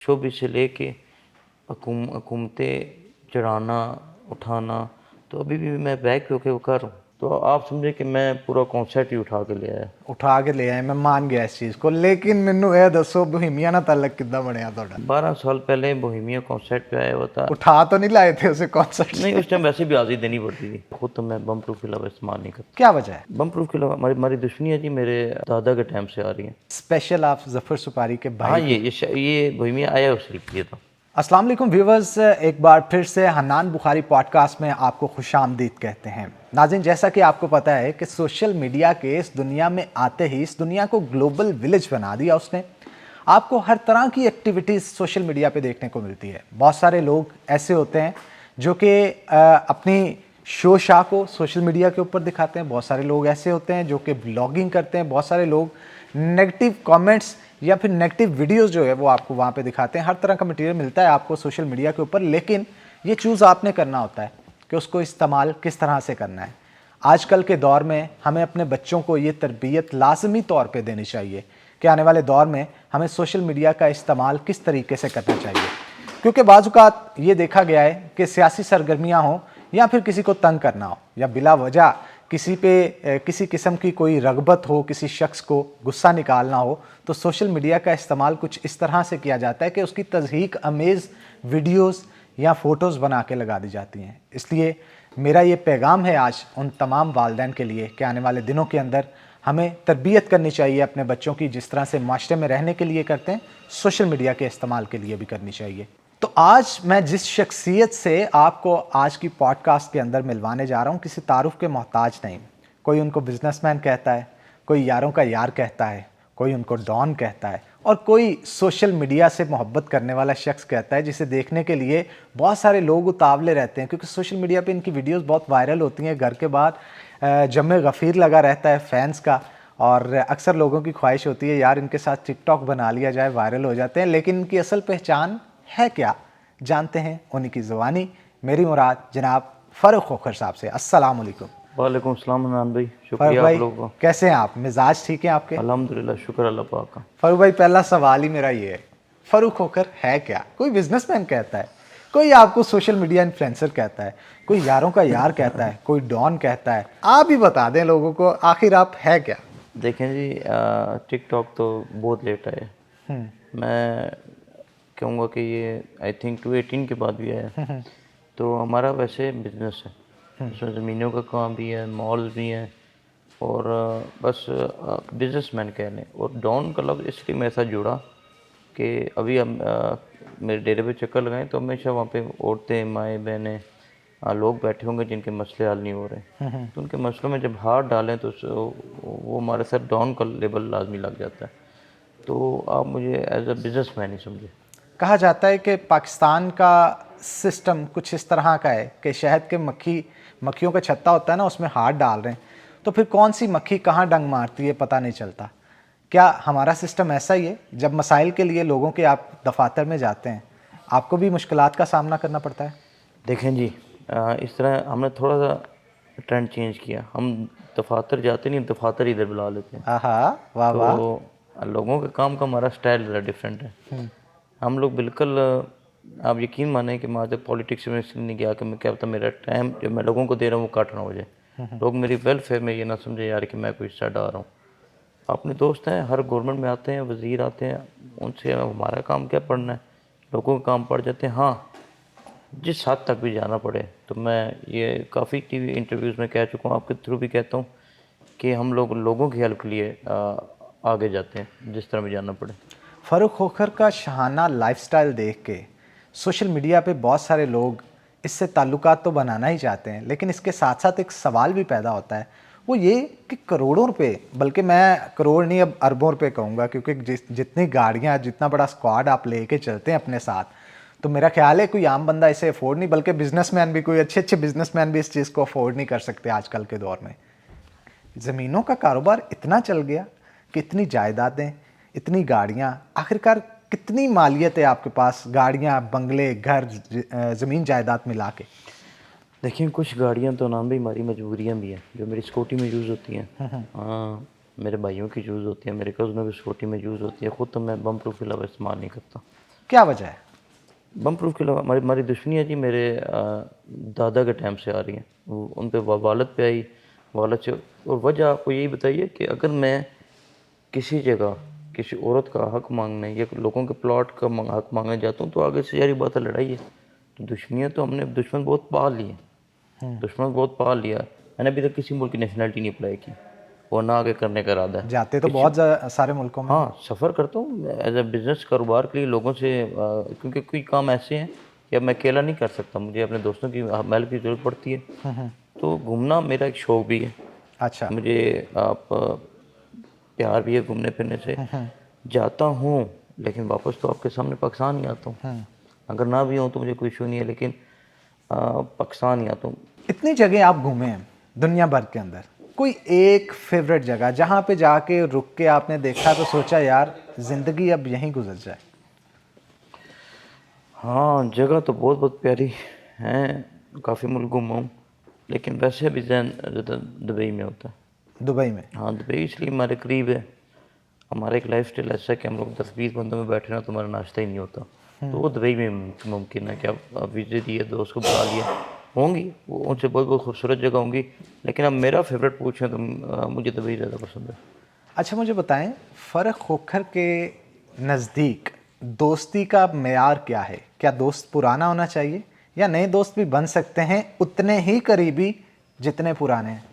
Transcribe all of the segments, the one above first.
शोबे से लेके हुकूमतें चढ़ाना उठाना, तो अभी भी मैं बैक पे होके वो कर रहा हूँ। तो आप समझे कि मैं पूरा कॉन्सेप्ट ही उठा के ले आए, मैं मान गया इस चीज़ को। लेकिन मैनू यह दसो बोहेमिया नाल तलक किद्दां बनया तुहाडा? 12 साल पहले बोहेमिया कॉन्सेप्ट पे आया हुआ था। उठा तो नहीं लाए थे उसे कॉन्सर्ट नहीं, से? उस टाइम वैसे भी आज़ादी देनी पड़ती थी। खुद तो मैं बम प्रूफ के अलावा इस्तेमाल नहीं करता। क्या वजह है? बम प्रूफ के अलावा हमारी दुश्मनी है जी, मेरे दादा के टाइम से आ रही है। स्पेशल आप जफर सुपारी के हाँ, भाई की? ये बोहेमिया आया उसके लिए था। अस्सलाम वालेकुम व्यूवर्स, एक बार फिर से हन्नान बुखारी पॉडकास्ट में आपको खुशामदीद कहते हैं। नाज़रीन, जैसा कि आपको पता है कि सोशल मीडिया के इस दुनिया में आते ही इस दुनिया को ग्लोबल विलेज बना दिया उसने। आपको हर तरह की एक्टिविटीज़ सोशल मीडिया पे देखने को मिलती है। बहुत सारे लोग ऐसे होते हैं जो कि अपनी शो शाह को सोशल मीडिया के ऊपर दिखाते हैं। बहुत सारे लोग ऐसे होते हैं जो कि ब्लॉगिंग करते हैं। बहुत सारे लोग नेगेटिव कमेंट्स या फिर नेगेटिव वीडियोस जो है वो आपको वहाँ पे दिखाते हैं। हर तरह का मटेरियल मिलता है आपको सोशल मीडिया के ऊपर, लेकिन ये चूज़ आपने करना होता है कि उसको इस्तेमाल किस तरह से करना है। आजकल के दौर में हमें अपने बच्चों को ये तरबियत लाजमी तौर पे देनी चाहिए कि आने वाले दौर में हमें सोशल मीडिया का इस्तेमाल किस तरीके से करना चाहिए। क्योंकि बाज़-औक़ात ये देखा गया है कि सियासी सरगर्मियाँ हों या फिर किसी को तंग करना हो या बिला वजह किसी पे किसी किस्म की कोई रगबत हो, किसी शख्स को गुस्सा निकालना हो, तो सोशल मीडिया का इस्तेमाल कुछ इस तरह से किया जाता है कि उसकी तज़हीक अमेज़ वीडियोस या फ़ोटोज़ बना के लगा दी जाती हैं। इसलिए मेरा ये पैगाम है आज उन तमाम वालिदैन के लिए कि आने वाले दिनों के अंदर हमें तरबियत करनी चाहिए अपने बच्चों की, जिस तरह से माशरे में रहने के लिए करते हैं, सोशल मीडिया के इस्तेमाल के लिए भी करनी चाहिए। तो आज मैं जिस शख्सियत से आपको आज की पॉडकास्ट के अंदर मिलवाने जा रहा हूँ, किसी तारुफ के मोहताज नहीं। कोई उनको बिजनेसमैन कहता है, कोई यारों का यार कहता है, कोई उनको डॉन कहता है, और कोई सोशल मीडिया से मोहब्बत करने वाला शख्स कहता है, जिसे देखने के लिए बहुत सारे लोग उतावले रहते हैं। क्योंकि सोशल मीडिया पे इनकी वीडियोस बहुत वायरल होती हैं। घर के बाद जमे गफ़ीर लगा रहता है फैंस का, और अक्सर लोगों की ख्वाहिश होती है यार इनके साथ टिकटॉक बना लिया जाए, वायरल हो जाते हैं। लेकिन इनकी असल पहचान है क्या, जानते हैं उन्हीं की ज़ुबानी। मेरी मुराद जनाब फ़ारूक खोखर साहब से। अस्सलाम वालेकुम। वालेकुम अस्सलाम इमरान भाई, फ़ारूक शुक्रिया आप भाई लोगों का। कैसे हैं आप? मिजाज ठीक है आपके? अल्हम्दुलिल्लाह, शुक्र अल्लाह पाक का। फ़ारूक भाई, पहला सवाल ही मेरा ये है, फ़ारूक खोखर है क्या? कोई बिजनेसमैन कहता है, कोई आपको सोशल मीडिया इन्फ्लुएंसर कहता है, कोई यारों का यार कहता है, कोई डॉन कहता है। आप ही बता दें लोगों को, आखिर आप है क्या? देखें जी, टिकटॉक तो बहुत लेट आया। मैं कहूँगा कि ये आई थिंक 2018 के बाद भी आया। तो हमारा वैसे बिजनेस है, उसमें ज़मीनों का काम भी है, मॉल्स भी हैं, और बस बिजनेसमैन कह लें। और डॉन का लफ्ज़ इसलिए मेरे साथ जुड़ा कि अभी हम मेरे डेरे पे चक्कर लगाएं तो हमेशा वहाँ पे औरतें, माएँ, बहनें, लोग बैठे होंगे जिनके मसले हल नहीं हो रहे। तो उनके मसलों में जब हाथ डालें तो वो हमारे साथ डॉन का लेबल लाजमी लग जाता है। तो आप मुझे एज अ बिजनेसमैन ही समझे। कहा जाता है कि पाकिस्तान का सिस्टम कुछ इस तरह का है कि शहद के मक्खियों का छत्ता होता है ना, उसमें हाथ डाल रहे हैं तो फिर कौन सी मक्खी कहाँ डंग मारती है पता नहीं चलता। क्या हमारा सिस्टम ऐसा ही है? जब मसाइल के लिए लोगों के आप दफातर में जाते हैं, आपको भी मुश्किलात का सामना करना पड़ता है? देखें जी, इस तरह हमने थोड़ा सा ट्रेंड चेंज किया। हम दफातर जाते नहीं, दफातर इधर बुला लेते हैं। आहा, वाह वाह। तो लोगों के काम का हमारा स्टाइल ज़रा डिफरेंट है। हम लोग बिल्कुल, आप यकीन माने कि मैं आज तक पॉलिटिक्स में इसलिए नहीं गया कि मैं क्या पता मेरा टाइम जो मैं लोगों को दे रहा हूँ वो कट ना हो जाए। लोग मेरी वेलफेयर में ये ना समझे यार कि मैं कोई हिस्सा डाल रहा हूँ। अपने दोस्त हैं, हर गवर्नमेंट में आते हैं, वज़ीर आते हैं, उनसे हमारा काम क्या पढ़ना है, लोगों का काम पड़ जाते हैं। हाँ, जिस हद तक भी जाना पड़े, तो मैं ये काफ़ी टीवी इंटरव्यूज़ में कह चुका हूँ, आपके थ्रू भी कहता हूँ कि हम लोग लोगों की हेल्प के लिए आगे जाते हैं, जिस तरह भी जाना पड़े। फ़ारूक खोखर का शाहाना लाइफस्टाइल देख के सोशल मीडिया पे बहुत सारे लोग इससे ताल्लुकात तो बनाना ही चाहते हैं, लेकिन इसके साथ साथ एक सवाल भी पैदा होता है, वो ये कि करोड़ों रुपए, बल्कि मैं करोड़ नहीं अब अरबों रुपए कहूँगा, क्योंकि जितनी गाड़ियाँ, जितना बड़ा स्क्वाड आप लेके चलते हैं अपने साथ, तो मेरा ख्याल है कोई आम बंदा इसे अफोर्ड नहीं, बल्कि बिजनेसमैन भी, कोई अच्छे अच्छे बिजनेसमैन भी इस चीज़ को अफोर्ड नहीं कर सकते आजकल के दौर में। ज़मीनों का कारोबार इतना चल गया कि इतनी जायदादें, इतनी गाड़ियाँ, आखिरकार कितनी मालियत है आपके पास, गाड़ियाँ, बंगले, घर, ज़मीन जायदाद मिला के? देखिए, कुछ गाड़ियाँ तो नाम भी हमारी मजबूरियाँ भी हैं, जो मेरी स्कूटी में यूज़ होती हैं। हाँ, मेरे भाइयों की यूज़ होती है, मेरे कज़नों की स्कूटी में यूज़ होती है। ख़ुद तो मैं बम प्रूफ के अलावा इस्तेमाल नहीं करता। क्या वजह है? बम प्रूफ के अलावा हमारी हमारी दुश्मनियाँ जी मेरे दादा के टाइम से आ रही हैं। वो उन पे वालद पे आई, वालद से। और वजह आपको यही बताइए कि अगर मैं किसी जगह किसी औरत का हक मांगने या लोगों के प्लॉट का हक मांगने जाता हूँ तो आगे से सारी बात है लड़ाई है। तो दुश्मनियाँ तो हमने दुश्मन बहुत पाल लिए, दुश्मन बहुत पाल लिया। मैंने अभी तक किसी मुल्क की नेशनलिटी नहीं अप्लाई की और ना आगे करने का इरादा है। जाते तो बहुत सारे मुल्कों में। हाँ, सफ़र करता हूँ एज ए बिज़नेस कारोबार के लिए लोगों से, क्योंकि कोई काम ऐसे हैं कि अब मैं अकेला नहीं कर सकता, मुझे अपने दोस्तों की हेल्प की ज़रूरत पड़ती है। तो घूमना मेरा एक शौक भी है। अच्छा। मुझे आप प्यार भी है घूमने फिरने से। जाता हूँ लेकिन वापस तो आपके सामने पाकिस्तान ही आता हूँ। अगर ना भी हूँ तो मुझे कोई इशू नहीं है, लेकिन पाकिस्तान ही आता हूँ। इतनी जगह आप घूमे हैं दुनिया भर के अंदर, कोई एक फेवरेट जगह जहाँ पे जाके रुक के आपने देखा तो सोचा यार ज़िंदगी अब यहीं गुजर जाए? हाँ, जगह तो बहुत बहुत प्यारी हैं, काफ़ी मुल्क घूमा हूँ, लेकिन वैसे भी ज़्यादा ज़्यादा दुबई में होता है। दुबई में? हाँ, दुबई इसलिए हमारे करीब है। हमारा एक लाइफ स्टाइल ऐसा है कि हम लोग 10-20 बंदों में बैठे ना तो हमारा नाश्ता ही नहीं होता। तो वो दुबई में मुमकिन है कि आप विज़िट दिए, दोस्त को बुला लिया, होंगी वो उनसे बहुत बहुत खूबसूरत जगह होंगी, लेकिन अब मेरा फेवरेट पूछें तो मुझे दुबई ज़्यादा पसंद है। अच्छा, मुझे बताएं, फ़र्क खोखर के नज़दीक दोस्ती का मेयार क्या है? क्या दोस्त पुराना होना चाहिए या नए दोस्त भी बन सकते हैं उतने ही करीबी जितने पुराने हैं?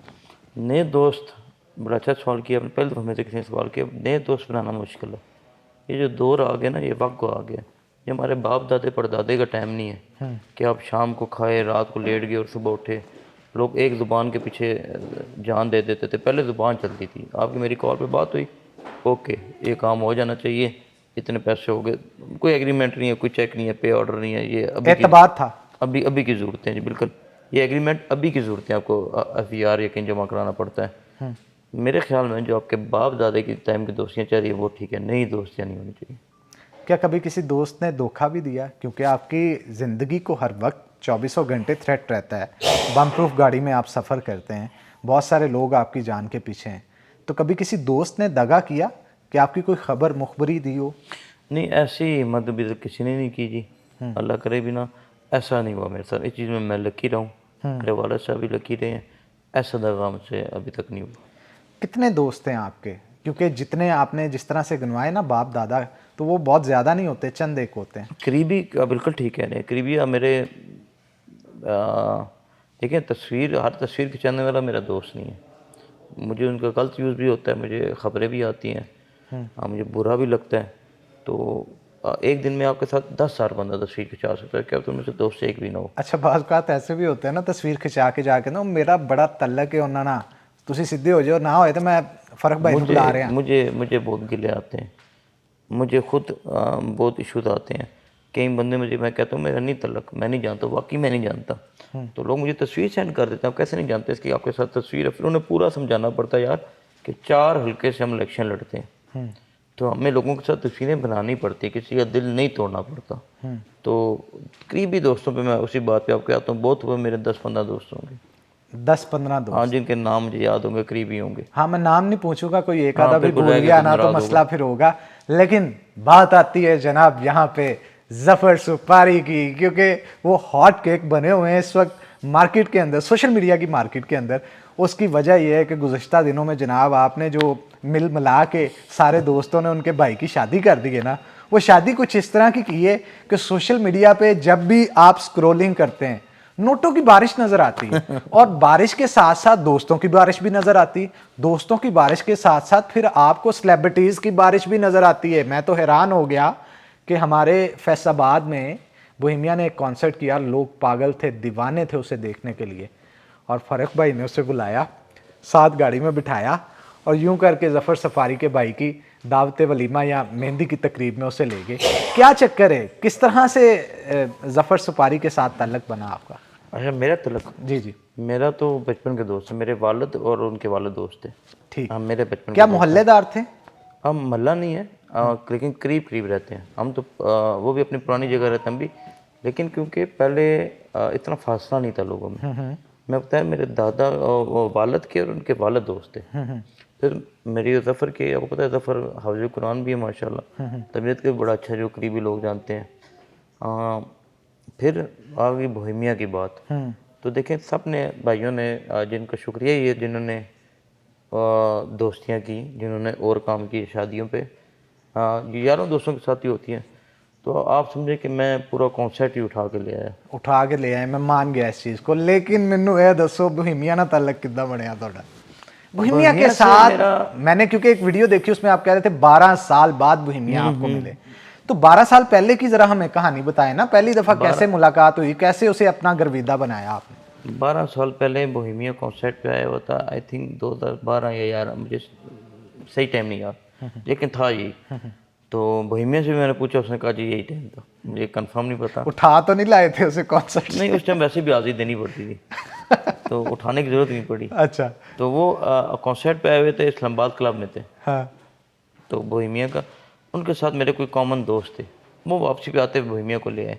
नए दोस्त, बड़ा अच्छा सवाल किया आपने। पहले तो हमें से किसी ने सवाल किया, नए दोस्त बनाना मुश्किल है। ये जो दौर आ गया ना, ये वक्त आ गया, ये हमारे बाप दादे परदादे का टाइम नहीं है कि आप शाम को खाए, रात को लेट गए और सुबह उठे। लोग एक ज़ुबान के पीछे जान दे देते थे। पहले ज़ुबान चलती थी, आपकी मेरी कॉल पे बात हुई, ओके ये काम हो जाना चाहिए, इतने पैसे हो गए, कोई एग्रीमेंट नहीं है, कोई चेक नहीं है, पे ऑर्डर नहीं है। ये एतबार था। अभी की ज़रूरतें हैं जी, बिल्कुल। ये एग्रीमेंट अभी की ज़रूरतें, आपको FER या कहीं जमा कराना पड़ता है। मेरे ख्याल में जो आपके बाप दादे की टाइम की दोस्तियाँ चल रही है वो ठीक है, नई दोस्तियाँ नहीं होनी चाहिए। क्या कभी किसी दोस्त ने धोखा भी दिया? क्योंकि आपकी ज़िंदगी को हर वक्त 24 घंटे थ्रेट रहता है। बम प्रूफ गाड़ी में आप सफ़र करते हैं, बहुत सारे लोग आपकी जान के पीछे हैं, तो कभी किसी दोस्त ने दगा किया कि आपकी कोई खबर मुखबरी दी हो? नहीं, ऐसी हिम्मत अभी तक किसी ने नहीं की जी, अल्लाह करे भी ना। ऐसा नहीं हुआ मेरे साथ, इस चीज़ में मैं लकी रहा हूँ, मेरे वालद साहब भी लकी रहे हैं। ऐसा दगा मुझसे अभी तक नहीं हुआ। कितने दोस्त हैं आपके? क्योंकि जितने आपने जिस तरह से गिनवाए ना बाप दादा, तो वो बहुत ज़्यादा नहीं होते, चंद एक होते हैं। करीबी का बिल्कुल ठीक कह रहे हैं। करीबी अब मेरे देखिए, हर तस्वीर खिंचाने वाला मेरा दोस्त नहीं है। मुझे उनका गलत यूज़ भी होता है, मुझे ख़बरें भी आती हैं, मुझे बुरा भी लगता है। तो एक दिन में आपके साथ 10,000 बंदा तस्वीर खिंचा सकता है, क्या तुम में से दोस्त एक भी ना हो? अच्छा, बात बात ऐसे भी होते हैं ना, तस्वीर खिंचा के जाके ना मेरा बड़ा तल्लक है उन्ना ना, तुसी सीधे हो जाओ, ना होए तो मैं फ़र्क भाई मुझे बुला रहे हैं। मुझे बहुत गिले आते हैं, मुझे खुद बहुत इशूज़ आते हैं। कई बंदे मुझे, मैं कहता हूँ मेरा नहीं तल्लक, मैं नहीं जानता, वाकई मैं नहीं जानता। तो लोग मुझे तस्वीर सेंड कर देते हैं, आप कैसे नहीं जानते इसकी आपके साथ तस्वीर है। फिर उन्हें पूरा समझाना पड़ता है यार कि 4 हल्के से हम इलेक्शन लड़ते हैं, तो हमें लोगों के साथ तस्वीरें बनानी पड़ती है, किसी का दिल नहीं तोड़ना पड़ता। तो करीबी दोस्तों पे मैं उसी बात पे आपको आता हूँ, बहुत हुए मेरे 10-15 दोस्त होंगे। 10-15 दोस्त? हाँ, जिनके नाम मुझे याद होंगे, करीबी होंगे। हाँ, मैं नाम नहीं पूछूंगा, कोई एक हाँ, आधा भी बिल्कुल भूल रह गया गए तो ना तो नाराज मसला फिर होगा। लेकिन बात आती है जनाब यहाँ पे जफर सुपारी की, क्योंकि वो हॉट केक बने हुए हैं इस वक्त मार्केट के अंदर, सोशल मीडिया की मार्केट के अंदर। उसकी वजह यह है कि गुज़श्ता दिनों में जनाब आपने जो मिल मिला के सारे दोस्तों ने उनके भाई की शादी कर दी है ना, वो शादी कुछ इस तरह की है कि सोशल मीडिया पे जब भी आप स्क्रोलिंग करते हैं नोटों की बारिश नजर आती है, और बारिश के साथ साथ दोस्तों की बारिश भी नजर आती, दोस्तों की बारिश के साथ साथ फिर आपको सेलिब्रिटीज की बारिश भी नजर आती है। मैं तो हैरान हो गया कि हमारे फैसलाबाद में बोहेमिया ने एक कॉन्सर्ट किया, लोग पागल थे, दीवाने थे उसे देखने के लिए, और फ़र्क भाई ने उसे बुलाया, साथ गाड़ी में बिठाया और यूं करके जफर सफारी के भाई की दावत वलीमा या मेहंदी की तकरीब में उसे ले गए। क्या चक्कर है, किस तरह से जफर सफारी के साथ ताल्लुक बना आपका? अच्छा, मेरा तलक? जी जी। मेरा तो बचपन के दोस्त है, मेरे वालिद और उनके वालिद दोस्त थे। ठीक। हम मेरे बचपन क्या के दोस्त मोहल्लेदार थे? हैं। हम मोहल्ला नहीं है, लेकिन करीब करीब रहते हैं हम तो। वो भी अपनी पुरानी जगह रहते हैं हम भी, लेकिन क्योंकि पहले इतना फासला नहीं था लोगों में। मैं बताया, मेरे दादा वालिद के और उनके वालिद दोस्त थे, फिर मेरी ज़फ़र के, आपको पता है ज़फ़र हाफ़िज़ कुरान भी है माशाल्लाह, तबीयत के बड़ा अच्छा, जो करीबी लोग जानते हैं। फिर आ गई बोहेमिया की बात। तो देखें सब ने भाइयों ने जिनका शुक्रिया ये जिन्होंने दोस्तियाँ की, जिन्होंने और काम किए शादियों पे, ये यारों दोस्तों के साथ ही होती हैं। तो आप समझे कि मैं पूरा कॉन्सेप्ट ही उठा के ले आए, मैं मान गया इस चीज़ को। लेकिन मैनू ये दसो बोहेमिया ना ताल्लुक किद्दां बनया तुहाडा? बोहेमिया के बोहेमिया से साथ मैंने क्योंकि एक वीडियो देखी, उसमें आप कह रहे थे 12 साल बाद बोहेमिया आपको मिले। तो 12 साल पहले की जरा हमें कहानी बताएं ना, पहली दफ़ा कैसे मुलाकात हुई, कैसे उसे अपना गर्विदा बनाया आपने? 12 साल पहले बोहेमिया कॉन्सर्ट पे आया हुआ था, आई थिंक 2012 या 11, मुझे सही टाइम नहीं याद, लेकिन था यही। तो बोहेमिया से भी मैंने पूछा, उसने कहा जी यही टाइम था, मुझे कंफर्म नहीं पता। उठा तो नहीं लाए थे उसे कॉन्सर्ट? नहीं, उस टाइम वैसे भी हाजिरी देनी पड़ती थी तो उठाने की ज़रूरत नहीं पड़ी। अच्छा। तो वो कॉन्सर्ट पे आए हुए थे, इस्लामाबाद क्लब में थे। हाँ। तो बोहेमिया का, उनके साथ मेरे कोई कॉमन दोस्त थे, वो वापसी पे आते बोहेमिया को ले आए।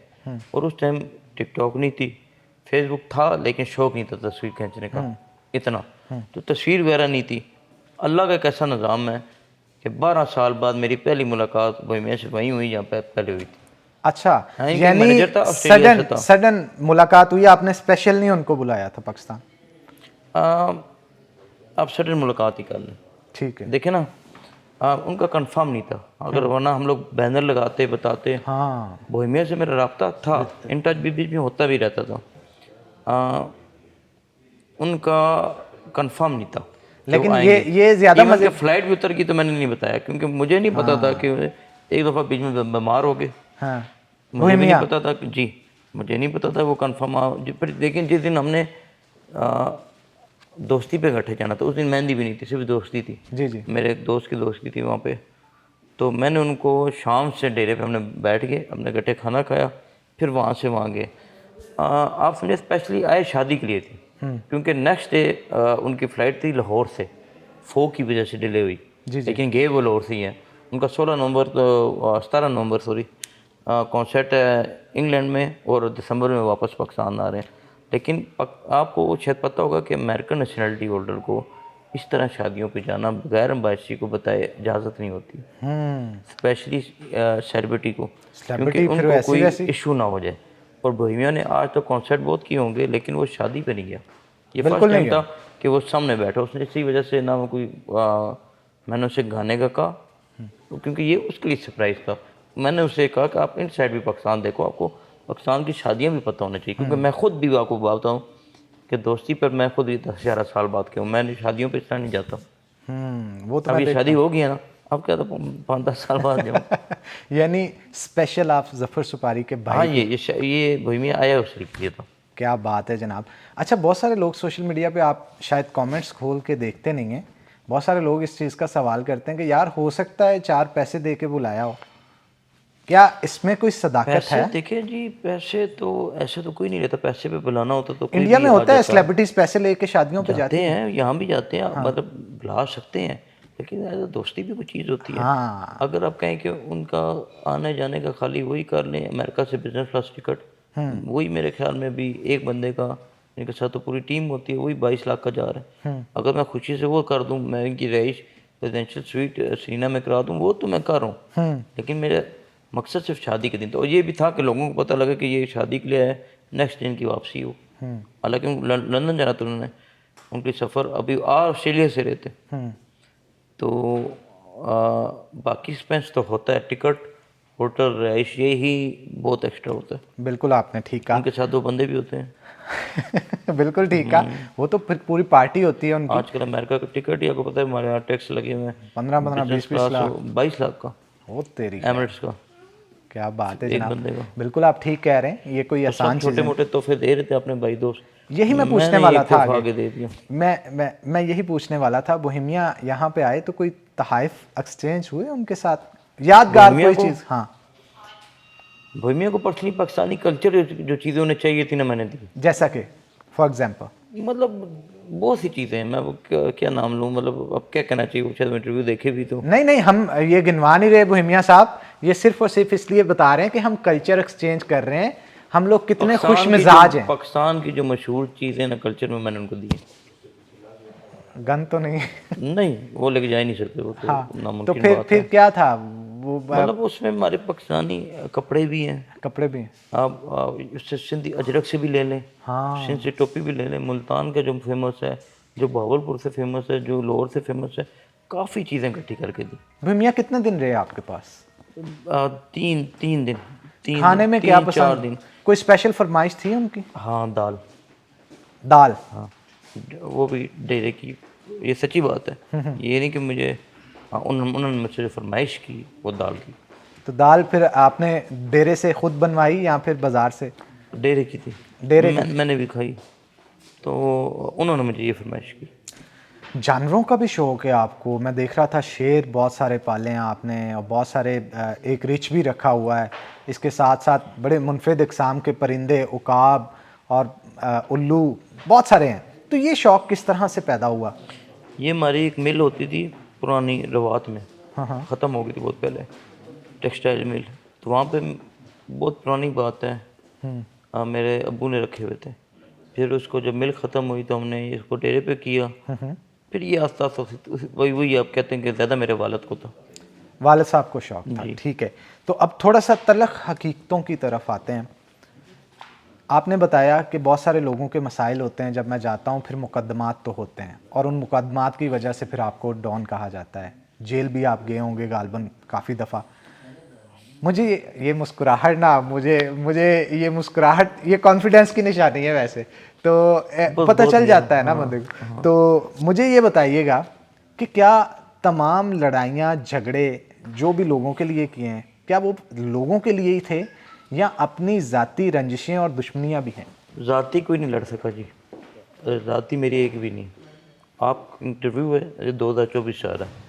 और उस टाइम टिकटॉक नहीं थी, फेसबुक था, लेकिन शौक नहीं था तस्वीर खींचने का इतना, तो तस्वीर वगैरह नहीं थी। अल्लाह का एक ऐसा निज़ाम है कि 12 साल बाद मेरी पहली मुलाकात बोहेमिया से वहीं हुई जहाँ पे पहले हुई थी। अच्छा, हाँ, इनका यानी मैनेजर था, ऑस्ट्रेलिया से था। सडन मुलाकात हुई, आपने स्पेशल नहीं उनको बुलाया था पाकिस्तान? आप सडन मुलाकात ही कर लें, ठीक है। देखे ना, उनका कंफर्म नहीं था, अगर वरना हम लोग बैनर लगाते बताते। हाँ। बोहेमिया से मेरा राब्ता था, इन टच भी बीच में होता भी रहता था। उनका कंफर्म नहीं था कि लेकिन वो आएंगे। ये ज्यादा Even मजे। कि फ्लाइट भी उतर गई तो मैंने नहीं बताया, क्योंकि मुझे नहीं पता था कि एक दफ़ा बीच में बीमार हो गए। हाँ। मुझे भी नहीं पता था कि जी, मुझे नहीं पता था वो कंफर्म। फिर लेकिन जिस दिन हमने दोस्ती पे गठे जाना था, उस दिन मेहंदी भी नहीं थी, सिर्फ दोस्ती थी। जी जी। मेरे एक दोस्त की दोस्ती थी वहाँ पे। तो मैंने उनको शाम से डेरे पे हमने बैठ गए, अपने गट्टे खाना खाया, फिर वहाँ से वहाँ गए। आप समझे स्पेशली आए शादी के लिए थी, क्योंकि नेक्स्ट डे उनकी फ़्लाइट थी लाहौर से, फोग की वजह से डिले हुई। जी जी। लेकिन गए वो लाहौर से ही हैं। उनका 17 नवंबर सॉरी कॉन्सर्ट है इंग्लैंड में, और दिसंबर में वापस पाकिस्तान आ रहे हैं। लेकिन आपको शायद पता होगा कि अमेरिकन नेशनलिटी होल्डर को इस तरह शादियों पे जाना बगैर एम्बेसी को बताए इजाज़त नहीं होती, स्पेशली सेलिब्रिटी को, क्योंकि उनको कोई इशू ना हो जाए। और बोहेमिया ने आज तो कॉन्सर्ट बहुत किए होंगे, लेकिन वो शादी पे नहीं गया। ये फर्स्ट टाइम था कि वो सामने बैठा, उसने इसी वजह से ना कोई मैंने उसे गाने का कहा, क्योंकि ये उसके लिए सरप्राइज़ था। मैंने उसे कहा कि आप इन साइड भी पाकिस्तान देखो, आपको पाकिस्तान की शादियाँ भी पता होना चाहिए, क्योंकि मैं खुद भी आपको बताता हूँ कि दोस्ती पर मैं खुद भी 10-11 साल बाद के हूँ, मैं शादियों पे इस तरह नहीं जाता। वो तो अब ये शादी हो गई है ना, अब क्या था 5-10 साल बाद जाऊँ। यानी स्पेशल आप जफ़र सुपारी के भाई। हाँ, ये बोहेमिया आया उसके लिए था। क्या बात है जनाब। अच्छा, बहुत सारे लोग सोशल मीडिया पे, आप शायद कमेंट्स खोल के देखते नहीं हैं, बहुत सारे लोग इस चीज़ का सवाल करते हैं कि यार हो सकता है 4 पैसे दे के बुलाया हो, क्या इसमें कोई सदाकत है? देखिए जी, पैसे तो ऐसे तो कोई नहीं लेता, पैसे पे बुलाना होता तो कोई इंडिया भी में आ होता है, जाता। सेलिब्रिटीज पैसे लेके शादियों पे जाते हैं, यहाँ भी जाते हैं, मतलब बुला सकते हैं, लेकिन ऐसा दोस्ती भी कोई चीज़ होती है। हाँ। अगर आप कहें कि उनका आने जाने का खाली वही कर लें, अमेरिका से बिजनेस क्लास टिकट, वही मेरे ख्याल में भी एक बंदे का, इनके साथ तो पूरी टीम होती है, वही 22 लाख का जा रहा है। अगर मैं खुशी से वो कर दूँ, मैं इनकी रहाइश रेजिडेंशियल स्वीट सीना में करा दूँ, वो तो मैं कर रहा हूँ, लेकिन मेरा मकसद सिर्फ शादी के दिन तो ये भी था कि लोगों को पता लगे कि ये शादी के लिए है, नेक्स्ट दिन की वापसी हो। हालांकि लंदन जाना था उन्होंने, उनकी सफ़र अभी ऑस्ट्रेलिया से रहते, तो बाकी एक्सपेंस तो होता है, टिकट, होटल, रहाइश, ये ही बहुत एक्स्ट्रा होता है। बिल्कुल आपने ठीक कहा। उनके साथ 2 बंदे भी होते हैं। बिल्कुल ठीक कहा, वो तो फिर पूरी पार्टी होती है उनकी। आजकल अमेरिका का टिकट ही आपको पता है, हमारे यहाँ टैक्स लगे हुए हैं 15-15, 20-20 लाख, 22 लाख का, वो तेरी एमिरेट्स का। क्या बात है एक जनाब, बंदे का। बिल्कुल आप ठीक कह रहे हैं, ये कोई आसान चीज़ छोटे मोटे तोहफे दे रहे थे अपने भाई दोस्त, यही मैं पूछने वाला था आगे दे दिया। मैं यही पूछने वाला था, बोहेमिया यहाँ पे आए तो कोई तहाइफ एक्सचेंज हुए उनके साथ, यादगार कोई चीज़? हाँ, बोहेमिया को पर्सनली पाकिस्तानी कल्चर जो चीज़ें उन्हें चाहिए थी ना, मैंने दी। जैसा कि फॉर एग्जांपल, मतलब बहुत सी चीज़ें हैं, मैं वो क्या नाम लूँ, मतलब अब क्या कहना चाहिए, शायद इंटरव्यू देखे भी तो नहीं, हम ये गिनवा नहीं रहे बोहेमिया साहब, ये सिर्फ और सिर्फ इसलिए बता रहे हैं कि हम कल्चर एक्सचेंज कर रहे हैं, हम लोग कितने खुश मिजाज हैं। पाकिस्तान की जो मशहूर चीज़ें ना कल्चर में, मैंने उनको दी। गन तो नहीं? नहीं, वो लेके जा ही नहीं सकते, वो तो हाँ, तो नामुमकिन फिर बात है। क्या था वो? मतलब उसमें हमारे पाकिस्तानी कपड़े भी हैं, कपड़े भी हैं। आप उससे सिंधी अजरक से भी ले लें, हाँ। सिंध से टोपी भी ले लें, मुल्तान का जो फेमस है, जो बहावलपुर से फेमस है, जो लाहौर से फेमस है, काफ़ी चीज़ें इकट्ठी करके दी। भूमिया कितने दिन रहे आपके पास? 3 दिन, खाने में क्या 3-4 पसंद? दिन। कोई स्पेशल फरमाइश थी उनकी? हाँ, दाल। दाल। हाँ, वो भी डेरे की, ये सच्ची बात है, ये नहीं कि मुझे, हाँ, उन्होंने मुझसे जो फरमाइश की वो दाल की। तो दाल फिर आपने डेरे से खुद बनवाई या फिर बाजार से? डेरे की थी, डेरे की? मैंने भी खाई, तो उन्होंने मुझे ये फरमाइश की। जानवरों का भी शौक है आपको? मैं देख रहा था शेर बहुत सारे पाले हैं आपने, और बहुत सारे एक रिच भी रखा हुआ है। इसके साथ साथ बड़े मुनफिद इकसाम के परिंदे, उकाब और उल्लू बहुत सारे हैं। तो ये शौक किस तरह से पैदा हुआ? ये हमारी एक मिल होती थी पुरानी रवात में, हाँ। ख़त्म हो गई थी बहुत पहले, टेक्सटाइल मिल। तो वहाँ पे बहुत पुरानी बात है, मेरे अब्बू ने रखे हुए थे। फिर उसको जब मिल ख़त्म हुई तो हमने इसको डेरे पे किया। फिर ये आस्ता आस्ता वही आप कहते हैं कि ज़्यादा मेरे वालद को था। वालिद साहब को शौक था, जी। ठीक है। तो अब थोड़ा सा तलख हकीकतों की तरफ आते हैं। आपने बताया कि बहुत सारे लोगों के मसाइल होते हैं, जब मैं जाता हूँ फिर मुकदमात तो होते हैं, और उन मुकदमात की वजह से फिर आपको डॉन कहा जाता है। जेल भी आप गए होंगे गालबन काफ़ी दफ़ा। मुझे ये मुस्कुराहट ना, मुझे ये मुस्कुराहट, ये कॉन्फिडेंस की निशानी है वैसे तो, पता चल जाता है ना बंदे को। तो मुझे ये बताइएगा कि क्या तमाम लड़ाइयाँ झगड़े जो भी लोगों के लिए किए हैं, क्या वो लोगों के लिए ही थे या अपनी ज़ाती रंजिशें और दुश्मनियाँ भी हैं? ज़ाती कोई नहीं लड़ सका जी, ज़ाती मेरी एक भी नहीं। आप इंटरव्यू है, ये 2024 से आ रहा है,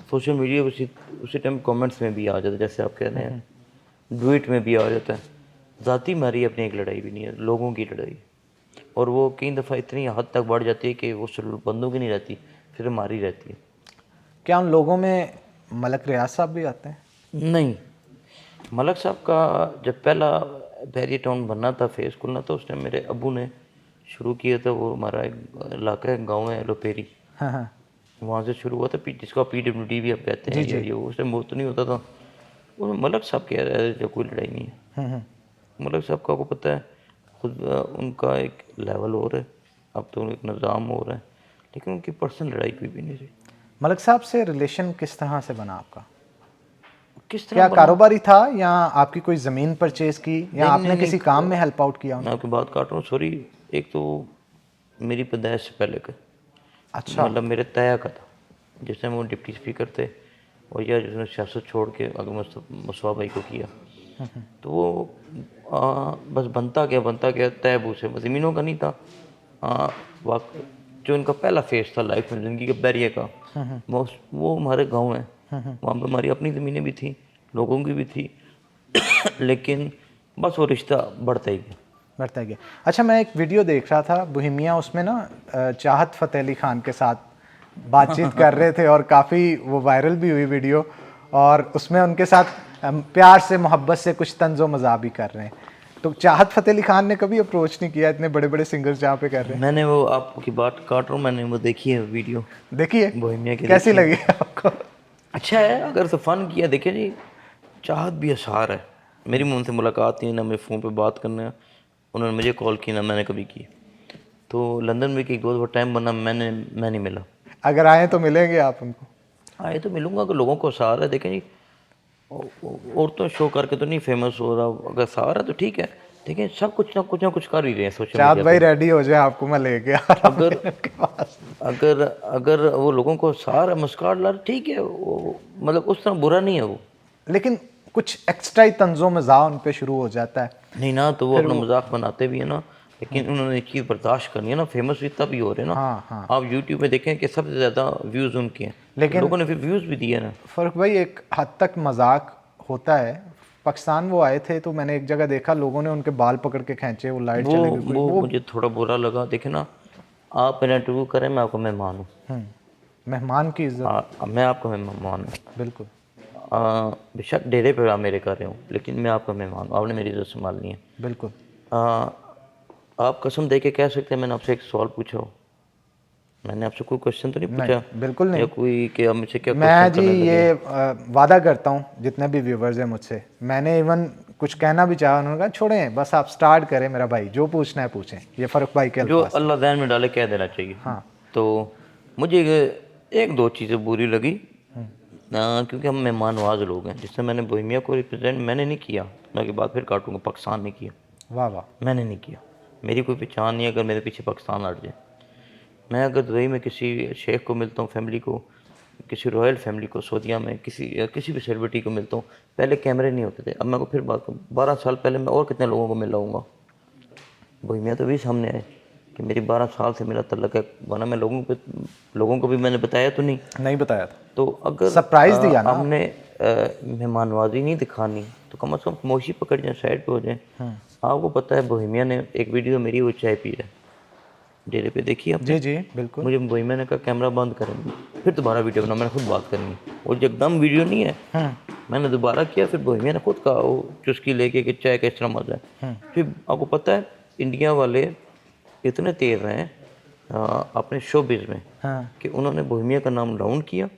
सोशल मीडिया उसी टाइम कमेंट्स में भी आ जाता है, जैसे आप कह रहे हैं, ट्वीट में भी आ जाता है। ज़ाती हमारी अपनी एक लड़ाई भी नहीं है, लोगों की लड़ाई, और वो कई दफ़ा इतनी हद तक बढ़ जाती है कि वो सिर्फ बंदों की नहीं रहती, फिर हमारी रहती है। क्या उन लोगों में मलक रियाज साहब भी आते हैं? नहीं, मलक साहब का जब पहला बैरिया टाउन बनना था, फेस खुलना था, उस टाइम मेरे अब्बू ने शुरू किया था। वो हमारा एक इलाका है, गाँव है लोपेरी, हाँ। वहाँ से शुरू हुआ था, जिसको PWD भी आप कहते हैं, ये उस टाइम वो तो नहीं होता था। वो मलक साहब कह रहे थे, जो कोई लड़ाई नहीं है। मलक साहब का आपको पता है खुद, उनका एक लेवल और है, अब तो एक निज़ाम हो रहा है, लेकिन उनकी पर्सनल लड़ाई कोई भी नहीं थी। मलक साहब से रिलेशन किस तरह से बना आपका? किस तरह क्या बना? कारोबारी था या आपकी कोई ज़मीन परचेज की या आपने नहीं, किसी काम में हेल्प आउट किया? मैं आपकी बात काट रहा हूँ, सॉरी। एक तो मेरी पैदाइश से पहले का, अच्छा। मतलब मेरे तया का था, जिस टाइम वो डिप्टी स्पीकर थे, और या जिसने सियासत छोड़ के अगर मुस्तफा भाई को किया, तो वो बस बनता गया तैबू से, बस ज़मीनों का नहीं था। जो उनका पहला फेज था लाइफ में, ज़िंदगी का बैरियर का, वो हमारे गांव है, वहाँ पर हमारी अपनी ज़मीनें भी थी, लोगों की भी थी, लेकिन बस वो रिश्ता बढ़ता ही गया। बढ़ता गया। अच्छा, मैं एक वीडियो देख रहा था बोहेमिया, उसमें ना चाहत फ़तेह अली खान के साथ बातचीत कर रहे थे और काफ़ी वो वायरल भी हुई वीडियो, और उसमें उनके साथ प्यार से मोहब्बत से कुछ तंज़ो मज़ाह भी कर रहे हैं। तो चाहत फ़तेह अली खान ने कभी अप्रोच नहीं किया? इतने बड़े बड़े सिंगर्स जहाँ पे कर रहे हैं। मैंने वो, आपकी बात काट रहा हूँ, मैंने वो देखी है वीडियो, देखिए बोहेमिया की। कैसी लगी आपको? अच्छा है, अगर तो फ़न किया। देखिए जी, चाहत भी अशार है, मेरी मुँह से मुलाकात नहीं, ना मेरे फ़ोन पे बात करना, उन्होंने मुझे कॉल की, ना मैंने कभी की। तो लंदन में एक बहुत टाइम बना, मैं नहीं मिला। अगर आए तो मिलेंगे आप उनको? आए तो मिलूंगा, अगर लोगों को सहारा है। देखें जी, और तो शो करके तो नहीं फेमस हो रहा, अगर सहारा तो ठीक है। देखें, सब कुछ ना कुछ कर ही रहे हैं सोशल चाँद मीडिया भाई पे। रेडी हो जाए, आपको मैं लेके आ रहा हूँ अगर उनके पास। अगर वो लोगों को सहारा मुस्कुराहट ला रहा, ठीक है, वो मतलब उस तरह बुरा नहीं है वो। लेकिन कुछ एक्स्ट्रा ही तंज़ो मज़ाह उन पे शुरू हो जाता है। नहीं ना, तो वो अपना मजाक बनाते भी है ना, लेकिन उन्होंने एक चीज़ बर्दाश्त करनी है ना, फेमस भी तभी हो रहे हैं ना। हाँ। आप यूट्यूब में देखें कि सबसे ज़्यादा व्यूज़ उनके हैं, लेकिन लोगों ने फिर व्यूज़ भी दिए ना। फ़र्क भाई एक हद तक मजाक होता है। पाकिस्तान वो आए थे तो मैंने एक जगह देखा, लोगों ने उनके बाल पकड़ के खींचे, वो लाइट चली गई। वो मुझे थोड़ा बुरा लगा। देखे ना, आप मेरा इंटरव्यू करें, मैं आपका मेहमान हूँ, मेहमान की इज्जत। मैं आपका मेहमान हूँ। बिल्कुल। बेशक डेरे पर आप मेरे कर रहे हो, लेकिन मैं आपका मेहमान हूँ, आपने मेरी इज्जत संभालनी है। बिल्कुल। आ, आप कसम दे के कह सकते हैं मैंने आपसे एक सवाल पूछा हो? मैंने आपसे कोई क्वेश्चन तो नहीं पूछा? बिल्कुल नहीं। या कोई कि आप मुझसे क्या मैं क्वेश्चन जी करने लगे? ये वादा करता हूँ जितने भी व्यूवर्स हैं मुझसे, मैंने इवन कुछ कहना भी चाहा, उन्होंने कहा छोड़ें बस आप स्टार्ट करें मेरा भाई, जो पूछना है पूछें, ये फ़र्क भाई के जो अल्फाज थे। अल्लाह ज़हन में डाले कह देना चाहिए। हाँ। तो मुझे एक दो चीज़ें बुरी लगी, क्योंकि हम मेहमान नवाज लोग हैं। जिससे मैंने बोहेमिया को रिप्रेजेंट मैंने नहीं किया, मैं की बात फिर काटूंगा, पाकिस्तान ने किया, वाह वाह। मैंने नहीं किया। मेरी कोई पहचान नहीं है अगर मेरे पीछे पाकिस्तान हट जाए। मैं अगर दुबई में किसी शेख को मिलता हूँ, फैमिली को, किसी रॉयल फैमिली को सऊदीया में किसी भी सेलिब्रिटी को मिलता हूँ, पहले कैमरे नहीं होते थे। अब मैं को फिर बात करूँ, 12 साल पहले मैं और कितने लोगों को मिल लाऊंगा। बोहेमिया तो भी सामने आए कि मेरी 12 साल से मेरा तल्लक है, वरना मैं लोगों को भी मैंने बताया तो नहीं बताया था। तो अगर सरप्राइज दिया ना हमने मेहमान नवाजी नहीं दिखानी तो कम से कम खामोशी पकड़ जाए, साइड पे हो जाए। आपको पता है बोहेमिया ने एक वीडियो मेरी, वो चाय पी रहा है डेरे पे, देखिए आपने? जी जी बिल्कुल। मुझे बोहेमिया ने कहा कैमरा बंद करेंगे, फिर दोबारा वीडियो बना, मैंने खुद बात करनी है। और एकदम वीडियो नहीं है, मैंने दोबारा किया, फिर बोहेमिया ने खुद कहा वो चुस्की लेके कि चाय का इस तरह मजा है। फिर आपको पता है इंडिया वाले इतने तेज हैं अपने शोबिज में कि उन्होंने बोहेमिया का नाम डाउन किया,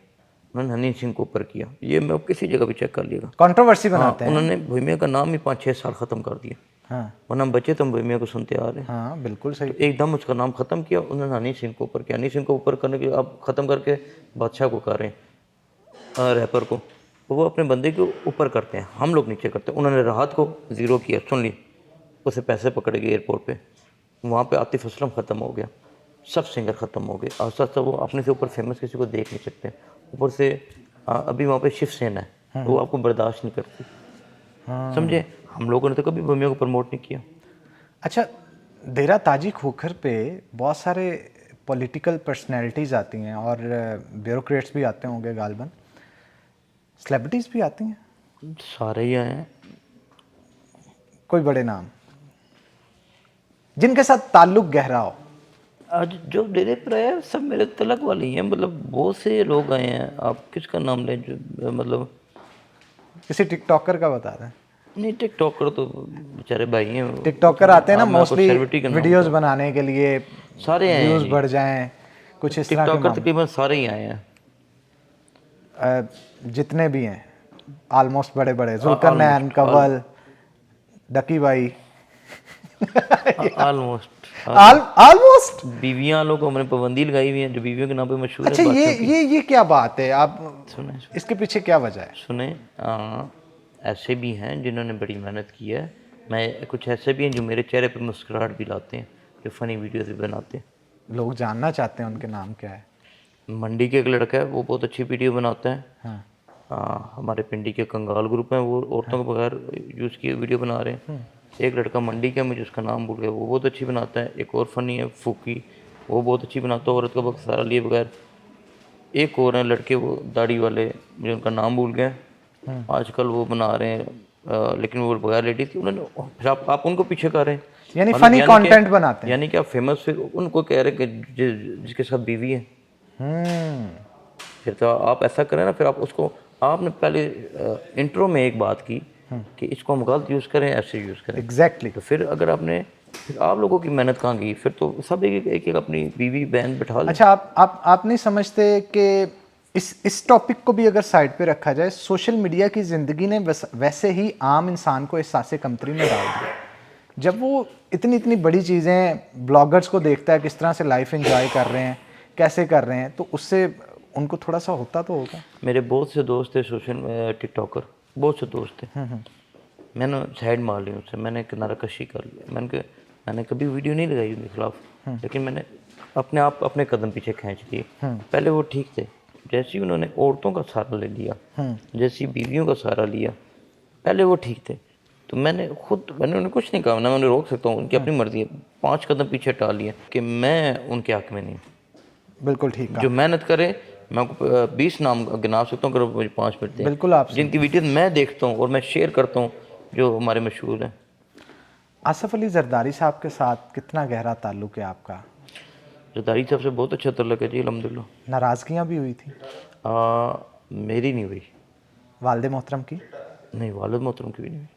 उन्होंने हनी सिंह को ऊपर किया। ये मैं किसी जगह भी चेक कर लिएगा, कंट्रोवर्सी बनाते हैं। उन्होंने बोहेमिया का नाम ही 5-6 साल ख़त्म कर दिया। वरना हम बच्चे तो हम बोहेमिया को सुनते आ रहे हैं। हाँ बिल्कुल सही। एकदम उसका नाम ख़त्म किया, उन्होंने हनी सिंह को ऊपर किया। हनी सिंह को ऊपर करने के अब ख़त्म करके बादशाह को कर रहे हैं, रैपर को, वो अपने बंदे को ऊपर करते हैं, हम लोग नीचे करते हैं। उन्होंने राहत को ज़ीरो किया, सुन ली, उसे पैसे पकड़ गए एयरपोर्ट पे, वहाँ पे आतिफ असलम ख़त्म हो गया, सब सिंगर ख़त्म हो गए। आस्ता आस्ता वो अपने से ऊपर फेमस किसी को देख नहीं सकते। ऊपर से अभी वहाँ पे शिवसेना है, वो आपको बर्दाश्त नहीं करती। समझे? हम लोगों ने तो कभी बोहेमिया को प्रमोट नहीं किया। अच्छा, डेरा ताजी खोखर पे बहुत सारे पॉलिटिकल पर्सनैलिटीज़ आती हैं और ब्यूरोक्रेट्स भी आते होंगे गालबन, सेलिब्रिटीज़ भी आती हैं, सारे ही आए हैं। कोई बड़े नाम जिनके साथ ताल्लुक गहरा हो? आज जो डेरे पर आया सब मेरे तलक वाले ही हैं, मतलब बहुत से लोग आए हैं। आप किसका नाम लें जो मतलब? किसी टिकटॉकर का बता दें। नहीं, टिकटॉकर तो बेचारे भाई हैं। टिकटॉकर आते हैं ना आप मेरे को मोस्टली सेलिब्रिटी का नाम वीडियोस बनाने के लिए, सारे आए हैं व्यूज जी। बढ़ जाएं, कुछ इस तरह के टिकटॉकर मामले। तकरीबन सारे ही आए हैं। जितने भी हैं ऑलमोस्ट बड़े बड़े, जुल्करनैन, कंवल, डकी भाई, ऑलमोस्ट ऑलमोस्ट। बीवियां लोग हमने पाबंदी लगाई हुई है, जो बीवियों के नाम पे मशहूर अच्छा, है। ये क्या बात है? आप सुने इसके पीछे क्या वजह है? सुने ऐसे भी हैं जिन्होंने बड़ी मेहनत की है। मैं कुछ ऐसे भी हैं जो मेरे चेहरे पे मुस्कुराहट भी लाते हैं, जो फ़नी वीडियोस भी बनाते हैं। लोग जानना चाहते हैं उनके नाम क्या है। मंडी के एक लड़का है, वो बहुत अच्छी वीडियो बनाता है। हाँ। हमारे पिंडी के कंगाल ग्रुप हैं, वो औरतों को बगैर यूज़ किए वीडियो बना रहे हैं। एक लड़का मंडी का, मुझे उसका नाम भूल गया, वो बहुत अच्छी बनाता है। एक और फ़नी है फूकी, वो बहुत अच्छी बनाता है, औरत का बक्सारा लिए बगैर। एक और हैं लड़के, वो दाढ़ी वाले, मुझे उनका नाम भूल गया। आजकल वो बना रहे हैं, लेकिन वो बगैर लेडीज़ की। उन्होंने फिर आप उनको पीछे कर रहे हैं, यानी मतलब फनी कंटेंट बनाते हैं। यानी कि आप फेमस फिर उनको कह रहे हैं कि जिसके साथ बीवी है। फिर तो आप ऐसा करें ना, फिर आप उसको, आपने पहले इंट्रो में एक बात की कि इसको हम गलत यूज़ करें, ऐसे यूज़ करें। एग्जैक्टली। तो फिर अगर आपने, फिर आप लोगों की मेहनत कहाँ गई? फिर तो सब एक अपनी बीवी बहन बिठा लें। अच्छा, आप नहीं समझते कि इस टॉपिक को भी अगर साइड पे रखा जाए, सोशल मीडिया की ज़िंदगी ने वैसे ही आम इंसान को एहसास कमतरी में डाल दिया। जब वो इतनी बड़ी चीज़ें ब्लॉगर्स को देखता है, किस तरह से लाइफ एंजॉय कर रहे हैं, कैसे कर रहे हैं, तो उससे उनको थोड़ा सा होता तो होगा। मेरे बहुत से दोस्त थे सोशल टिकटॉकर, बहुत से दोस्त थे। मैंने साइड मार ली उससे, मैंने किनारा कशी कर लिया। मैंने कभी वीडियो नहीं लगाई उनके खिलाफ, लेकिन मैंने अपने कदम पीछे खींच लिए। पहले वो ठीक थे, जैसे ही उन्होंने औरतों का सहारा ले लिया, जैसी बीवियों का सहारा लिया, पहले वो ठीक थे। तो मैंने उन्हें कुछ नहीं कहा, ना मैंने रोक सकता हूँ, उनकी अपनी मर्जी है। 5 कदम पीछे टाल लिया कि मैं उनके हक में नहीं। बिल्कुल ठीक है। जो मेहनत करे, मैं 20 नाम गिना सकता हूँ, अगर मुझे 5 मिलते हैं। बिल्कुल, आप जिनकी वीडियो मैं देखता हूँ और मैं शेयर करता हूँ, जो हमारे मशहूर हैं। आसिफ अली जरदारी साहब के साथ कितना गहरा ताल्लुक है आपका? जरदारी साहब से बहुत अच्छा ताल्लुक है जी, अल्हम्दुलिल्लाह। नाराज़गियाँ भी हुई थी? मेरी नहीं हुई। वालिद मोहतरम की? नहीं, वालिद मोहतरम की भी नहीं हुई।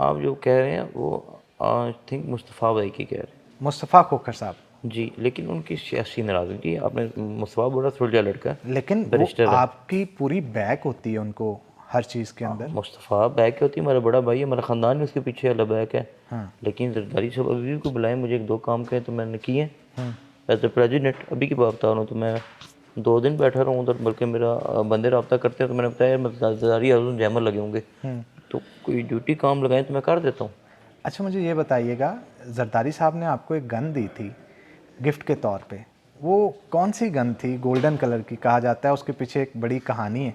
आप जो कह रहे हैं वो आई थिंक मुस्तफ़ा भाई की कह रहे हैं। मुस्तफ़ा खोखर साहब? जी, लेकिन उनकी सियासी नाराज़गी, आपने मुस्तफ़ा बड़ा सुलझा लड़का है, लेकिन वो बैरिस्टर है। आपकी पूरी बैक होती है उनको हर चीज़ के अंदर। मुस्तफ़ा बैक होती है, हमारा बड़ा भाई है, हमारा ख़ानदान ही उसके पीछे वाला बैक है। हाँ। लेकिन जरदारी साहब अभी भी को बुलाए, मुझे 1-2 काम कहे तो मैंने किए। एज़ ए प्रेसिडेंट अभी की बात बता रहा हूँ, तो मैं 2 दिन बैठा रहूँ उधर, बल्कि मेरा बंदे रब्ता करते हैं, तो मैंने बताया मैं जरदारी हाउस में जैमर लगे होंगे, तो कोई ड्यूटी काम लगाएं तो मैं कर देता हूँ। अच्छा, मुझे ये बताइएगा, जरदारी साहब ने आपको एक गन दी थी गिफ्ट के तौर पे, वो कौन सी गन थी? गोल्डन कलर की, कहा जाता है उसके पीछे एक बड़ी कहानी है।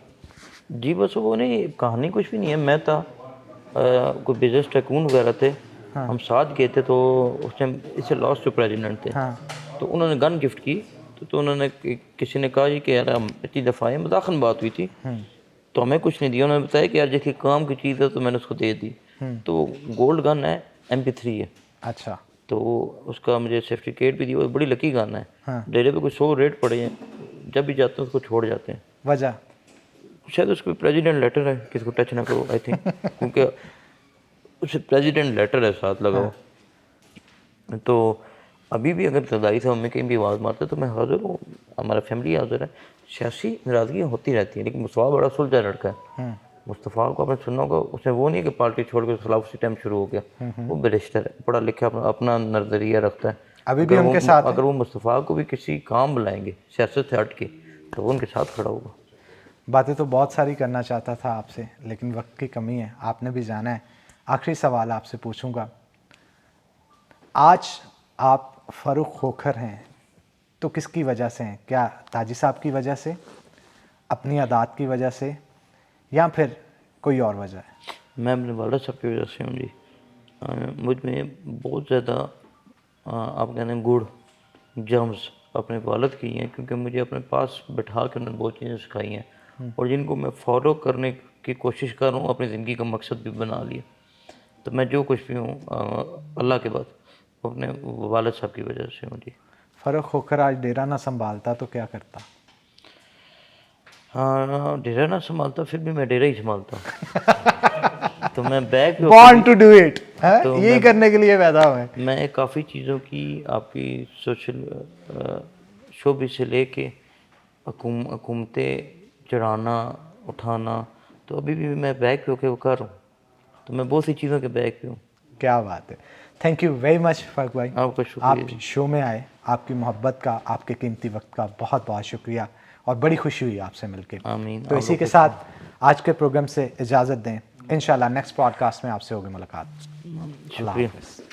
जी बस वो नहीं, कहानी कुछ भी नहीं है। मैं था कोई बिजनेस टाइकून वगैरह थे, हम साथ गए थे, तो उस टाइम इससे लॉस्ट जो प्रेसिडेंट थे, हाँ। तो उन्होंने गन गिफ्ट की। तो उन्होंने किसी ने कहा जी कि यार हम इतनी दफ़ा है, मजाकन बात हुई थी, तो हमें कुछ नहीं दिया। उन्होंने बताया कि यार देखिए काम की चीज़ है, तो मैंने उसको दे दी। तो गोल्ड गन है, MP3 है, अच्छा। तो उसका मुझे सर्टिफिकेट भी दिया। वो बड़ी लकी गन है। हाँ। डेरे पे कुछ 100 रेट पड़े हैं, जब भी जाते हैं उसको छोड़ जाते हैं। वजह? शायद उसको प्रेसिडेंट लेटर है, किसको टच ना करो, आई थिंक, क्योंकि उसे प्रेसिडेंट लेटर है साथ लगाओ। तो अभी भी अगर जरदारी साहब हमें कहीं भी आवाज़ मारते तो मैं हाजिर हूँ, हमारा फैमिली हाजिर है। सियासी नाराज़गियाँ होती रहती हैं, लेकिन मुस्तफ़ा बड़ा सुलझा लड़का है। मुस्तफ़ा को आपने सुना होगा, उसने वो नहीं कि पार्टी छोड़ के खिलाफ उसी टाइम शुरू हो गया। वो बैरिस्टर है, पढ़ा लिखा, अपना नज़रिया रखता है। अभी भी उनके साथ है? अगर वो मुस्तफ़ा को भी किसी काम बुलाएंगे सियासत से हट के, तो वो उनके साथ खड़ा होगा। बातें तो बहुत सारी करना चाहता था आपसे, लेकिन वक्त की कमी है, आपने भी जाना है। आखिरी सवाल आपसे पूछूंगा, आज आप फ़ारूक खोखर हैं तो किसकी वजह से हैं? क्या ताजी साहब की वजह से, अपनी अदात की वजह से, या फिर कोई और वजह है? मैं अपने वालिद साहब की वजह से हूँ जी। मुझ में बहुत ज़्यादा आप कहते हैं गुड़ जम्स अपने वालिद की हैं, क्योंकि मुझे अपने पास बैठा के उन्होंने बहुत चीज़ें सिखाई हैं, और जिनको मैं फॉलो करने की कोशिश कर रहा हूँ, अपनी ज़िंदगी का मकसद भी बना लिया। तो मैं जो कुछ भी हूँ अल्लाह के बाद, वो अपने वालिद साहब की वजह से हूँ जी। फ़ारूक खोखर आज डेरा ना संभालता तो क्या करता? हाँ, डेरा ना संभालता, फिर भी मैं डेरा ही संभालता। तो मैं back born to do it, तो यही करने के लिए पैदा हुए। मैं काफ़ी चीज़ों की आपकी सोशल शोबे से लेके हुकूमतें चढ़ाना उठाना, तो अभी भी मैं बैक पे होके वो कर रहा हूँ। तो मैं बहुत सी चीज़ों के बैक पे हूँ। क्या बात है। Thank you very much Farooq भाई, आपका शुक्रिया आप जी। शो में आए, आपकी मोहब्बत का, आपके कीमती वक्त का बहुत बहुत शुक्रिया, और बड़ी खुशी हुई आपसे मिलके। आमीन। तो आप इसी लोग के को साथ आज के प्रोग्राम से इजाज़त दें। इंशाल्लाह नेक्स्ट पॉडकास्ट में आपसे होगी मुलाकात। अल्लाह शुक्रिया। हाफ़िज़।